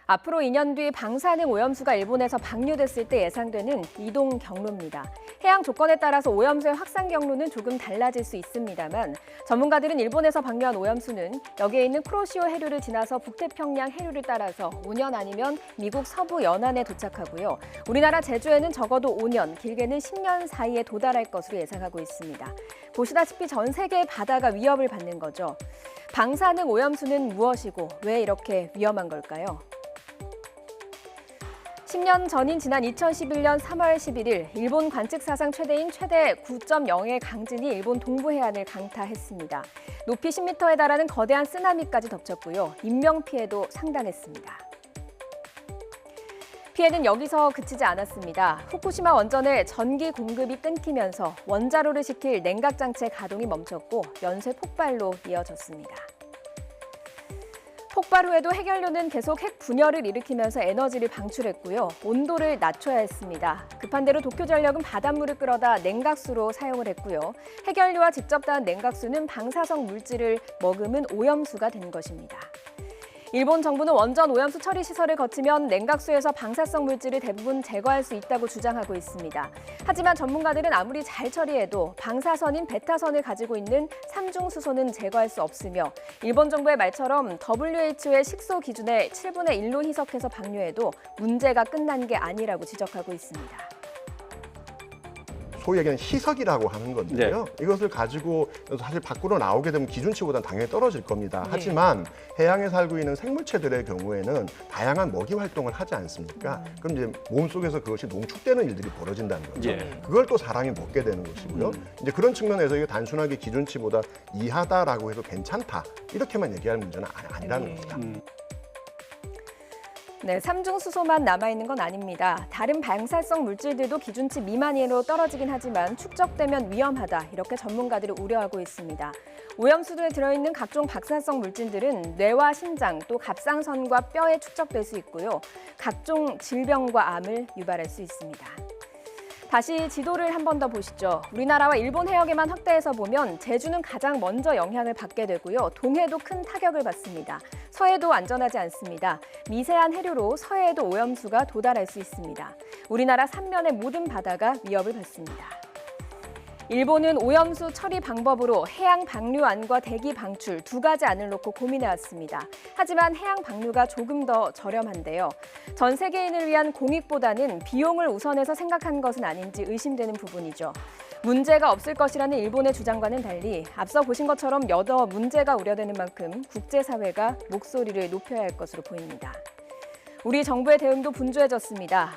앞으로 2년 뒤 방사능 오염수가 일본에서 방류됐을 때 예상되는 이동 경로입니다. 해양 조건에 따라서 오염수의 확산 경로는 조금 달라질 수 있습니다만 전문가들은 일본에서 방류한 오염수는 여기에 있는 쿠로시오 해류를 지나서 북태평양 해류를 따라서 5년 아니면 미국 서부 연안에 도착하고요. 우리나라 제주에는 적어도 5년, 길게는 10년 사이에 도달할 것으로 예상하고 있습니다. 보시다시피 전 세계의 바다가 위협을 받는 거죠. 방사능 오염수는 무엇이고 왜 이렇게 위험한 걸까요? 10년 전인 지난 2011년 3월 11일 일본 관측 사상 최대인 최대 9.0의 강진이 일본 동부 해안을 강타했습니다. 높이 10m에 달하는 거대한 쓰나미까지 덮쳤고요. 인명피해도 상당했습니다. 피해는 여기서 그치지 않았습니다. 후쿠시마 원전의 전기 공급이 끊기면서 원자로를 식힐 냉각장치의 가동이 멈췄고 연쇄 폭발로 이어졌습니다. 폭발 후에도 해결료는 계속 핵 분열을 일으키면서 에너지를 방출했고요. 온도를 낮춰야 했습니다. 급한 대로 도쿄전력은 바닷물을 끌어다 냉각수로 사용을 했고요. 해결료와 직접 닿은 냉각수는 방사성 물질을 머금은 오염수가 된 것입니다. 일본 정부는 원전 오염수 처리 시설을 거치면 냉각수에서 방사성 물질을 대부분 제거할 수 있다고 주장하고 있습니다. 하지만 전문가들은 아무리 잘 처리해도 방사선인 베타선을 가지고 있는 삼중수소는 제거할 수 없으며 일본 정부의 말처럼 WHO의 식소 기준의 7분의 1로 희석해서 방류해도 문제가 끝난 게 아니라고 지적하고 있습니다. 소위 얘기하는 희석이라고 하는 건데요. 네. 이것을 가지고 사실 밖으로 나오게 되면 기준치보다는 당연히 떨어질 겁니다. 네. 하지만 해양에 살고 있는 생물체들의 경우에는 다양한 먹이 활동을 하지 않습니까? 그럼 이제 몸속에서 그것이 농축되는 일들이 벌어진다는 거죠. 네. 그걸 또 사람이 먹게 되는 것이고요. 이제 그런 측면에서 이게 단순하게 기준치보다 이하다라고 해도 괜찮다. 이렇게만 얘기할 문제는 아니라는 겁니다. 네, 삼중수소만 남아있는 건 아닙니다. 다른 방사성 물질들도 기준치 미만으로 떨어지긴 하지만 축적되면 위험하다, 이렇게 전문가들이 우려하고 있습니다. 오염수들에 들어있는 각종 방사성 물질들은 뇌와 심장, 또 갑상선과 뼈에 축적될 수 있고요. 각종 질병과 암을 유발할 수 있습니다. 다시 지도를 한 번 더 보시죠. 우리나라와 일본 해역에만 확대해서 보면 제주는 가장 먼저 영향을 받게 되고요. 동해도 큰 타격을 받습니다. 서해도 안전하지 않습니다. 미세한 해류로 서해에도 오염수가 도달할 수 있습니다. 우리나라 삼면의 모든 바다가 위협을 받습니다. 일본은 오염수 처리 방법으로 해양 방류안과 대기 방출 두 가지 안을 놓고 고민해왔습니다. 하지만 해양 방류가 조금 더 저렴한데요. 전 세계인을 위한 공익보다는 비용을 우선해서 생각한 것은 아닌지 의심되는 부분이죠. 문제가 없을 것이라는 일본의 주장과는 달리 앞서 보신 것처럼 여러 문제가 우려되는 만큼 국제사회가 목소리를 높여야 할 것으로 보입니다. 우리 정부의 대응도 분주해졌습니다.